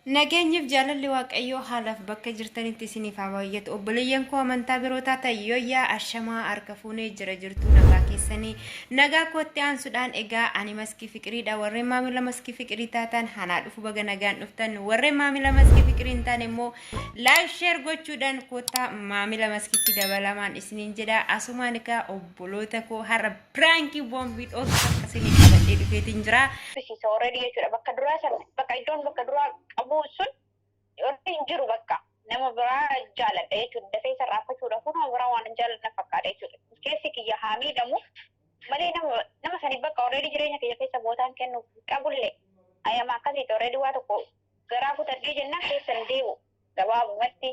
Nageenyif jaalalli waaqayyoo haalaaf bakka jirtanitti isiniif haa baay'atu. Obboleeyyan koo amantaa birootaa tayyooyyaa ashamaa harka fuunee jira jirtu nagaa keessanii nagaa kootti aansuudhaan egaa ani maskii fiqiriidha. Warreen maamila maskii fiqirii taatan hanaa dhufu baga nagaan dhuftan. Warreen maamila maskii fiqirii hin taane immoo laayik sheer gochuudhaan koottaa maamila maskiitti dabalamaan isiniin jedha. Asumaan egaa obboloota koo har'a piraankii boombii dhooftu akkasiniin qabadhee dhufeetiin jira. Already jechuudha bakka duraa sana bakka iddoon bakka duraa qabu sun hin jiru bakka nama biraa jaaladha jechuudha dafee sarraafachuudha kun biraa waan jaaladha fakkaata jechuudha keessi kiyya haa miidhamu malee nama sanii bakka already jireenya kiyya keessa bootaan kennuuf qabullee ayyamaa akkasiiti already waa tokko garaa kutadhee jennaan keessan deemu gabaabumatti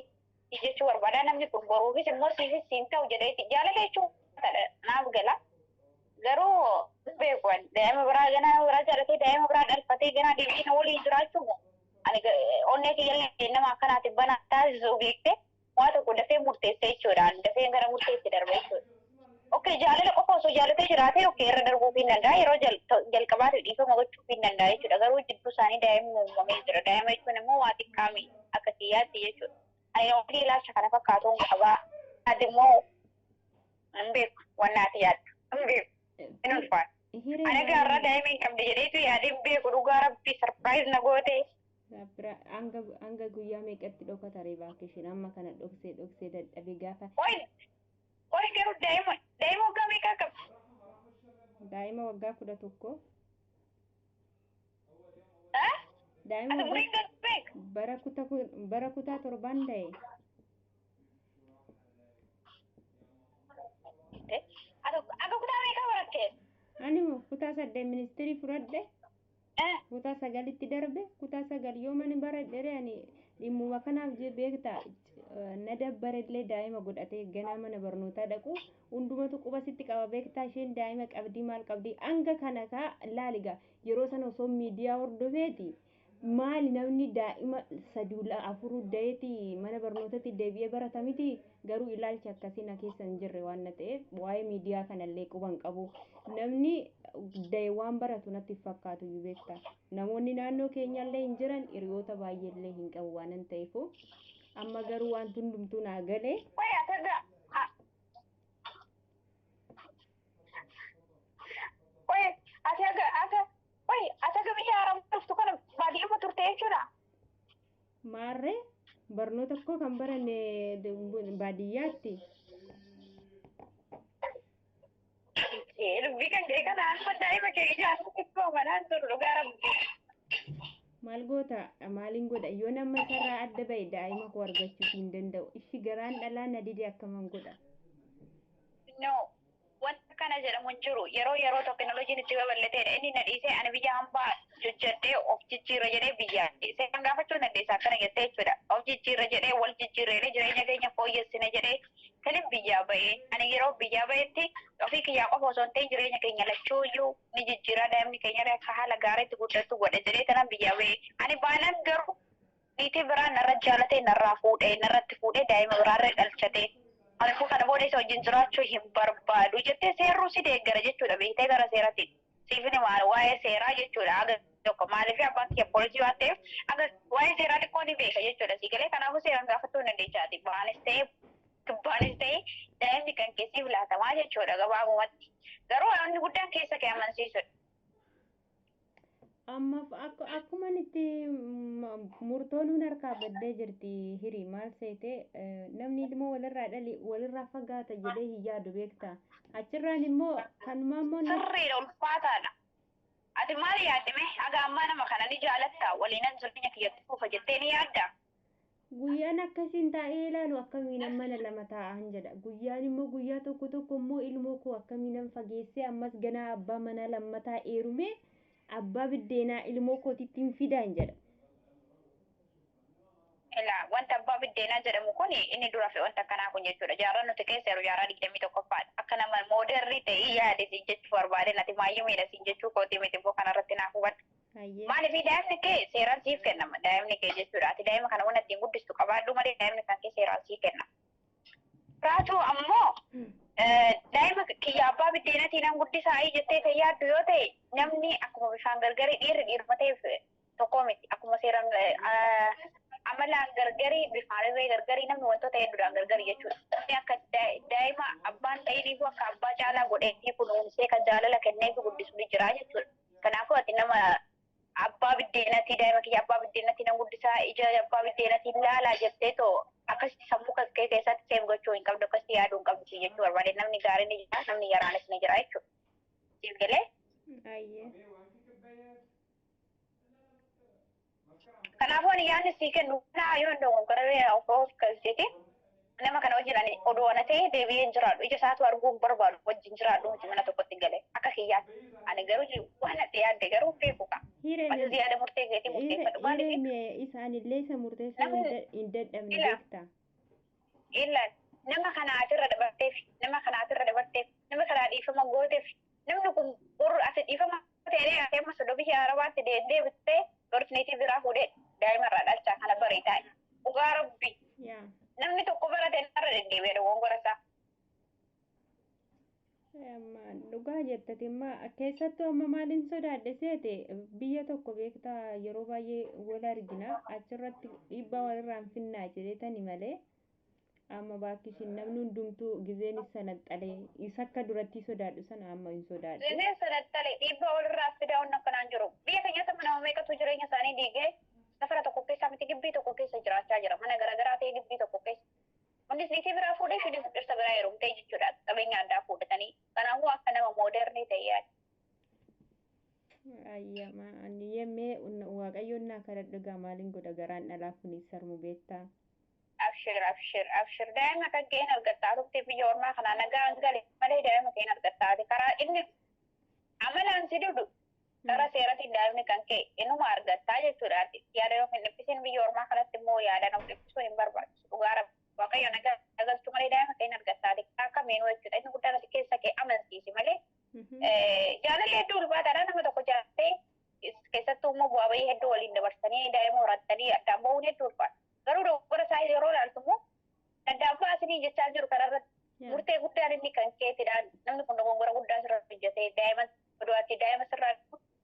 jechuu barbaadaa namni kun boruufis immoo siifis siin ta'u jedheeti jaalala jechuudha naaf gala. Garuu beekuun daa'ima biraa ganaa biraa jaalatee daa'ima biraa dhalfatee ganaa deebiin waliin jiraachuun ani onnee kiyyallee nama akkanaatti banaa taasisuu beekte waa tokko dafee murteessa jechuudha dafee gara murteessi darba jechuudha. Okkee jaalala qofa osoo jaalatee jiraatee okkee irra darbuuf hin danda'a yeroo jalqabaatu dhiifama gochuuf hin danda'a jechuudha garuu jidduu isaanii daa'imni uumamee jira daa'ima jechuun immoo waa xiqqaami akka kiyyaatti jechuudha. Ani walii ilaalcha kana fakkaatuun qabaa ati immoo hin beeku waan naati yaaddu hin beeku. Ana gaarraa daa'ima hin qabne jedheetu yaadeen beeku dhugaa rabbii sarpiraayiz na goote. Hanga guyyaa meeqatti dhokata reebaa kishin amma kana dhoksee dadhabee gaafa. Oyi garuu daa'ima waggaa meeqaa qaba? Daa'ima waggaa 11. Daa'ima umriin gadi bara kutaa 7 ta'e. Aga kutaa meeqaa barattee? Ani kutaa 8 ministeerii fudhadhe. Kutaa 9tti darbe kutaa 9 yoo mani baradhe ani dhimmuma kanaaf beektaa na dabbarellee daa'ima godhatee ganaa mana barnootaa dhaqu hundumatu quba sitti qaba beektaa isheen daa'ima qabdii maal qabdii hanga kana kaa laaliga yeroo sana osoo miidiyaa hordofeeti maali namni daa'ima 3-4 daa'eeti mana barnootatti deebi'ee baratamiti garuu ilaalcha akkasii na keessa hin jirre waan na ta'eef waa'ee miidiyaa kanallee quban qabu namni daa'e waan baratu natti fakkaatu beektaa namoonni naannoo keenyallee hin jiran hiriyoota baay'eellee hin qabu waan hin ta'eef amma garuu waan hundumtuu naa galee. Ati biyya haaramu dhuftu kana baadiyyaa turte jechuudha. Maarree barnoota koo kan baranne baadiyyaatti. Dubbii kan kee kana amma daa'ima kee ijaarsa xiqqoo manaan turu dhugaa rabbi. Maal goota maaliin godha yoo nama sarara adda ba'e daa'ima koo argachuu hin danda'u ishi garaan dhalaa na dide akkaman godha. No wanta kana jedhamu hin jiru yeroo teknooloojiin itti babal'ateedha inni na dhiisee ani biyya hambaa jajjadhee of jijjiirra jedhee biyyaa seekan gaafachuu dandeessa akkana jettee jechuudha of jijjiirra jedhee wal jijjiirree jireenya keenya fooyyessina jedhee kanin biyyaa ba'ee ani yeroo biyyaa ba'etti ofii kiyyaa qofa osoo hin ta'in jireenya keenya lachuuyyuu ni jijjiiraa daa'imni keenya akka haala gaariitti guddattu godhe jedhee tanan biyyaa ba'ee ani baanaan garuu niitii biraa narra jaalatee narraa fuudhee narratti fuudhee daa'ima biraarree dhalchatee ani kun kana booda isa wajjin jiraachuu hin barbaadu jettee seerruu si deeggara jechuudha beektee gara seeratti siifni waa'ee seeraa jechuudha aga tokko maaliif abbaan kee poolisii waan ta'eef aga waa'ee seeraa xiqqoo ni beeka jechuudha si galee kanaafuu seeraan gaafatuu hin dandeechaati baanis ta'e daa'imni kan keessiif laatamaa jechuudha gabaabumatti garuu wanni guddaan keessa kee amansiisudha. Amma akkuma itti murtoon harkaa baddee jirti hiri maal seete namni immoo walirraa fagaata jedhee hin yaadu beektaa achirraan immoo kanuma immoo sirriidha ulfaataadha. Ati maal yaaddime aga ammaa nama kana ni jaalatta waliinan jireenya kiyyatti fuufa jettee ni yaadda. Guyyaan akkasiin taa'ee ilaalu akkamiin mana lama taa'an jedha guyyaan immoo guyyaa tokko immoo ilmoo koo akkamiin fageessee ammas ganaa abbaa manaa lammataa eerume. Abbaa biddeenaa ilmoo kootitti hin fidaan jedha. Wanta abbaa biddeenaa jedhamu kun inni dura fi wanta akkanaa kun jechuudha. Jaarraa nuti keessa yeroo jaarraa 21ffaadha. Akka nama mooderrii ta'ee yaade siin jechuu barbaade nati maayyuu miidhasiin jechuu kootii miti immoo kanarratti naaf hubadhu. Maaliif daa'imni kee seeraan siif kennama daa'imni kee jechuudha. Ati daa'ima kana waan ittiin guddistu qabaadhu malee daa'imni kan kee seeraan siif kennama. Raatu ammoo daa'ima kiyya abbaa biddeenatiin an guddisaa jettee kan yaaddu yoo ta'e namni akkuma bishaan gargari dhiirri dhiiruma ta'eef tokko miti akkuma seeran amalaan gargarii bifaan gargarii namni wantoota hedduudhaan gargarii jechuudha. Namni akka daa'ima abbaan ta'iniif akka abbaa caalaa godhee kunuunsee kan jaalala kennee guddisu ni jira jechuudha. Kanaafuu ati nama abbaa biddeenatii daa'ima kiyya abbaa biddeenatii nan guddisaa ija abbaa biddeenatii ilaalaa jettee too akkasitti sammuu kee keessatti seef gochuu hin qabdu akkasitti yaaduu hin qabdu jechuu barbaade namni gaariin ni jira namni yaraanis ni jira jechuudha. Siif galee? Kanaafuu ani yaadni sii kennu kanaa yoo hin dogongoramee of galcheeti nama kana wajjin odoo ana ta'e deebi'een jiraadhu ija isaatu arguu hin barbaadu wajjin jiraadhu hojii mana tokkotti galee akka kiyyaatti ani garuu waan ati yaadde garuu beeku qaba. Wanti yaada murtee keetii murteeffadhu maaliif isaanillee isa murteessuu hin dadhabne beektaa. Illaan nama kanaatirra dabarteef nama kanaa dhiifama gooteef namni kun borru ati dhiifama ta'ee ati amma sodo biyya arabaatti deebittee gorfiniitii biraa fuudhee daa'imarraa dhalchaa kana bareedaa dhugaa rabbi namni tokko barate narra deddeebi'ee dogongora dhugaa jettati keessattuu amma maaliin sodaadhe seete biyya tokko beektaa yeroo baay'ee wal argina achirratti dhiibbaa walirraan finnaa jedhetani malee amma baakishin namni hundumtuu gizeen sanaxxalee isa akka duratti sodaadhu sana amma hin sodaadhu. Gizeen sanaxxalee dhiibbaa walirraa fidaa onna kanaan jiru biyya keenyatti nama meeqatu jireenya isaanii diigee safara tokko keessa miti gibbii tokko keessa jiraachaa jira mana garaagaraa ta'e gibbii tokko keessa. Wanti isniitii biraa fuudhee fi dhirsa biraa heerumtee jechuudha qabeenya addaa fuudhatanii kanaafuu akka nama moodernii ta'e yaada. Ayyamaa ani yemmee waaqayyoon naa kadhadhu gaa maaliin godha garaan dhalaa kunis sarmu beektaa. Abshir daa'ima kan keen argattaa turte biyya ormaa kanaa nagaan gale malee daa'ima keen argattaati karaa inni amalaan si dudu karaa seeratiin daa'imni kan kee inuma argattaa jechuudha yaada yoo hin dhiphisin biyya ormaa kanatti immoo yaada nama dhiphisuun hin barbaachisu dhugaa waaqayyo nagalchuu malee daa'ima keen argattaati akka meenuu jechuudha inni guddaan keessa kee amansiisi malee jaalalli hedduu ulfaataadha nama tokko jaalatee keessattuu immoo bu'aa bahii hedduu waliin dabarsanii daa'ima horattanii addaan bahuun hedduu ulfaata. Garuu dogoggora isaa yeroo ilaaltu immoo addaan baasanii jechaa jiru kanarratti murtee guddaan inni kan keetidhaan namni kun dogoggora guddaa sirraa hojjetee daa'ima duratti daa'ima sirraa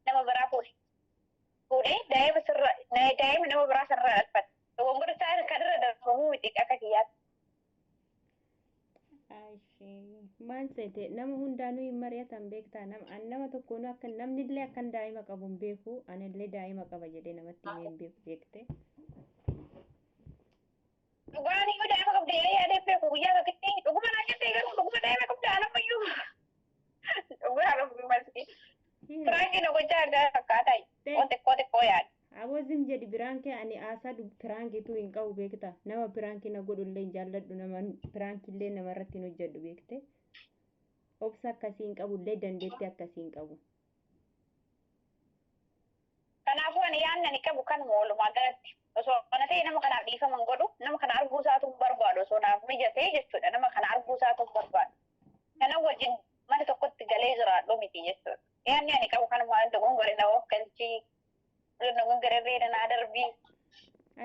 nama biraa fuudhee daa'ima nama biraa sirraa dhalfata dogoggora isaa kan irra darbamuu miti akka kiyyaatti. Maal seete nama hundaanuu hin mari'atan beektaa nama tokkoon akka namnillee akkan daa'ima qabu hin beeku anillee daa'ima qaba jedhee namatti hin beeku beekte. Dhugaan iyyuu daa'ima qabdee yaadee beeku guyyaa bakkitti dhuguma naa jettee garuu dhuguma daa'ima qabdee alamayyuu dhugaa qabdu maski firaankiin gochaa adda fakkaataa xiqqoo yaada. Awwaazim jedhi biraan kee ani aasaa piraankiitu hin qabu beekta nama piraankii na godhullee hin jaalladhu nama piraankiillee namarratti hin hojjedhu beekte obsa akkasii hin qabullee dandeettii akkasii hin qabu. Kanaafuu ani yaadni ani qabu kan oolumaa galatti osoo kana ta'e nama kanaaf dhiifama hin godhu nama kana arguu isaatu hin barbaadu osoo naaf mijatee jechuudha nama kana arguu isaatu hin barbaadu. Kana wajjin mana tokkotti galee jiraadhu miti jechuudha. Yaadni ani qabu kan waan dogongore na of galchii dogongorerree na darbii.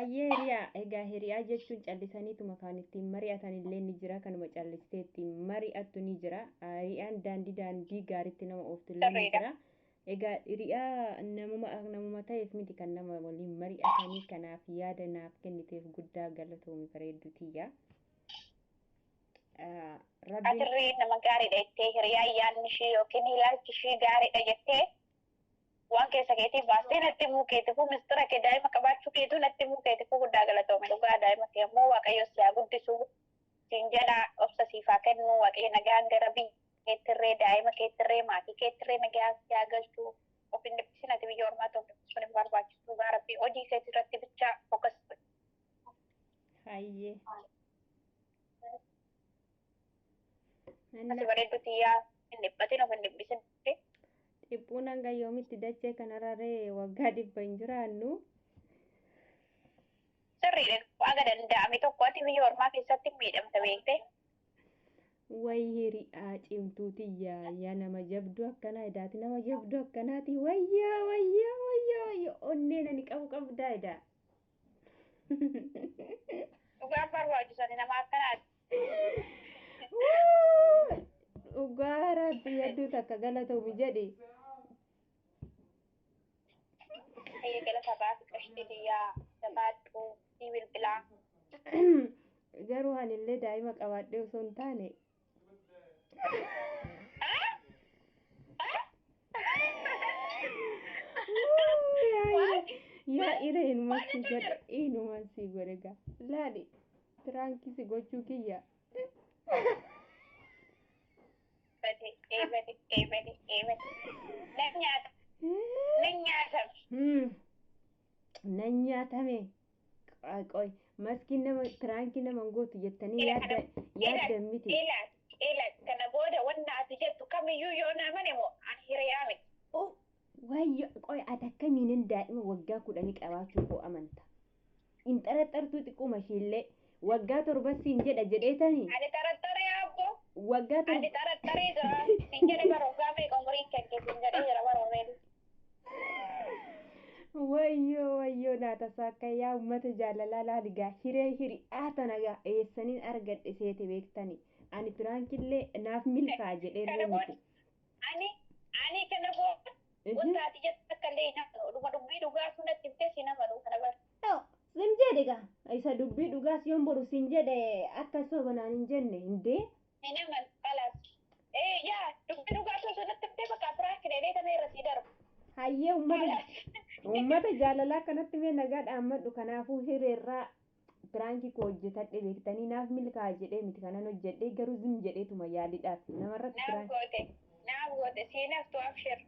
Ayyee hiriyaa egaa hiriyaa jechuun callisaniituma kan ittiin mari'atan illee ni jira kanuma callistee ittiin mari'attu ni jira hiriyaan daandii gaariitti nama ooftillee ni jira. Egaa hiriyaa namuma ta'eef miti kan nama waliin mari'atanii kanaaf yaada naaf kenniteef guddaa galatoomi bareeddutiyya. Atirree nama gaariidha jettee hiriyaa yaadni ishee yookiin ilaalchi ishee gaariidha jettee waan keessa keetii baastee natti himuu keetiifuu mistira kee daa'ima qabaachuu keetuu natti himuu keetiifuu guddaa galatoomi dhugaa daa'ima kee immoo waaqayyo si haa guddisu siin jalaa obsa siif haa kennu waaqayyo nagaan gara biyya keettirree daa'ima keettirree maatii keettirree nagaa si haa galchuu of hin dhiphisin ati biyya ormaa ta'u sun hin barbaachisu gaa rabbii hojii keetii irratti bichaa fokas. Hayyee. Ati bareeddutiyyaa hin dhiphatin of hin dhiphisin. Dhiphuun hanga yoomitti dachee kanarree waggaa 100 hin jiraannu. Sirriidha waaqa danda'ame tokko ati biyya ormaa keessatti miidhamta beekte. Wayi hiriyaa cimtuutiyyaa yaa nama jabduu akkanaa edaati nama jabduu akkanaati wayyaa onneen ani qabdaa edaa. Dhugaan barbaachisan nama akkanaati. Dhugaa rabbi hedduu takka galatoomi jedhi. baay'ee galata qashtii yaa jabaadhu si bilbilaa. Garuu anillee daa'ima qabaadhee osoo hin taane yaa ira inuman si godhe gaa laali tirankisi gochuu kiyya. Nan nyaatame qoy maskiin nama tirankii nama gootu jettanii yaaddan miti. Kana booda wanna ati jettu kamiyyuu yoo namani moo ani hiriyaa miti. Wayyo qoy ati akkamiinin daa'ima waggaa 10 qabaachuu koo amanta. In xaraxartuu xiqquma ishiillee waggaa 7 siin jedha jedheetanii. Ani xaraxaree abbo. Waggaa 7. Ani xaraxaree jira. Siin jedhe baroo gaafee qomuriin kennee siin jedhee jira baroo reedu. Wayyo naata saakayyaa uummata jaalalaa laaligaa hiriyaa tanagaa eessaniin argadhe seete beektanii. Ani turankillee naaf milkaa jedheerree miti. Ani kana booda. Wanta ati jettu akkallee nama dhuma dubbii dhugaa sunatti himtee si nama dhufu kana bara. Sin jedhe gaa isa dubbii dhugaas yoon boru sin jedhe akka sobanaan hin jenne hindee. Nama qalaas. Yaa dubbii dhugaa sunatti himtee bakka biraa kireedee kana irra sii darbu. Hayyee uummata jaalalaa kanatti mee nagaa dhaammadhu kanaafuu hiriirraa tirankii koo hojjetadhe beektanii naaf milkaa jedhee miti kanan hojjedhee garuu zim jedheetuma yaaliidhaaf namarratti tirankii. Naaf goote siinaaf tu abshir.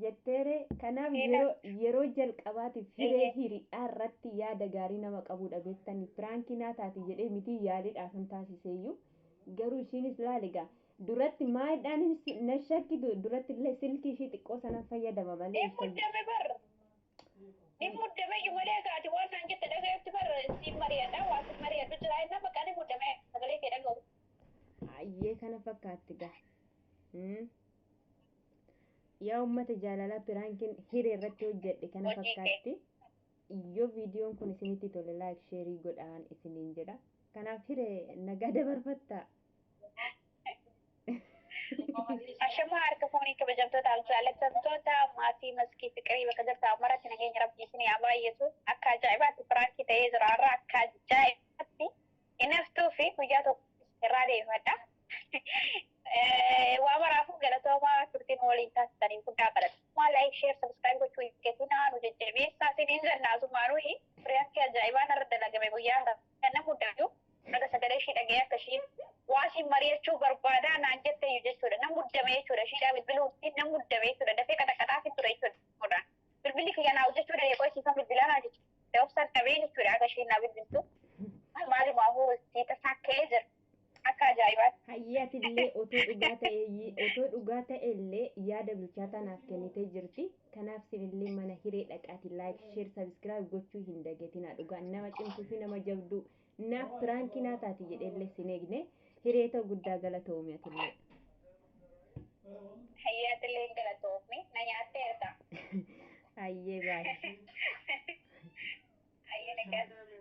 Jetteere kanaaf yeroo jalqabaatiif hiriyaa irratti yaada gaarii nama qabudha beektanii tirankii naa taate jedhee miti yaaliidhaaf hin taasiseeyyuu garuu ishiinis laaligaa duratti maayidhaan na shakkitu duratti illee silkii ishii xiqqoo sana fayyadama malee. Muddame barra. Ni muddame malee gaati waan naan jette dhagayetti barra si mari'adha waan si mari'adhu jira inni bakka ni muddame sagalee kee dhagahu. Ayyee kana fakkaatti gaa. Yaa uummata jaalalaa piraankiin hiree irratti hojjedhe kana fakkaatti. Yoo viidiyoon kun isinitti tole laayik sheerii godhaan isiniin jedha. Kanaaf hiree nagaa dabarfattaa. Ashama harka foonii kabajamtoota jaallatamtoota maatii maskii fiqirii bakka jirtu ammaratti nageenya rabbii isinii haa baay'atu akka ajaa'ibaatti piraankii ta'ee jira har'a akka ajaa'ibaatti inaftuu fi guyyaa tokko irraa deemadha. Waa maraafuu galatoomaa turtiin waliin taasisanii guddaa kadhatu. Maa laayik sheer sabskiraayib gochuu hin keetinaa nu jajjabeessaa isiniin jannaatummaanuu piraankii ajaa'ibaan irra dalagame guyyaa kana muddaatu akka sagalee ishii dhagee akka ishiin waasiin mari'achuu barbaadaa naan jette jechuudha. Nan muddame jechuudha. Shiidhaa bilbiluutti nan muddame jechuudha. Dafee qaxaqaxaafii ture jechuudha. Bilbilli kiyya naa hojjechuudha deeqoo isiisan bilbilaa naa jechuudha. Obsaan dhabee jechuudha akka ishiin naa bilbiltu. Maalumaafuu siita sakkee jira. Akka ajaa'ibaatti. Hayyatillee otoo dhugaa ta'e illee yaada bilchaataa naaf kennitee jirti. Kanaaf sinillee mana hiree dhaqaati laayik sheer sabskiraayib gochuu hin dagatinaa dhugaa nama cimtuu fi nama jabduu naaf piraankii naa taati jedheellee sin eegne. Hireeta guddaa galatoomii atillee. Hayyatillee galatoomii na nyaatteerta. Hayyee baay'ee. Hayyee nagaa.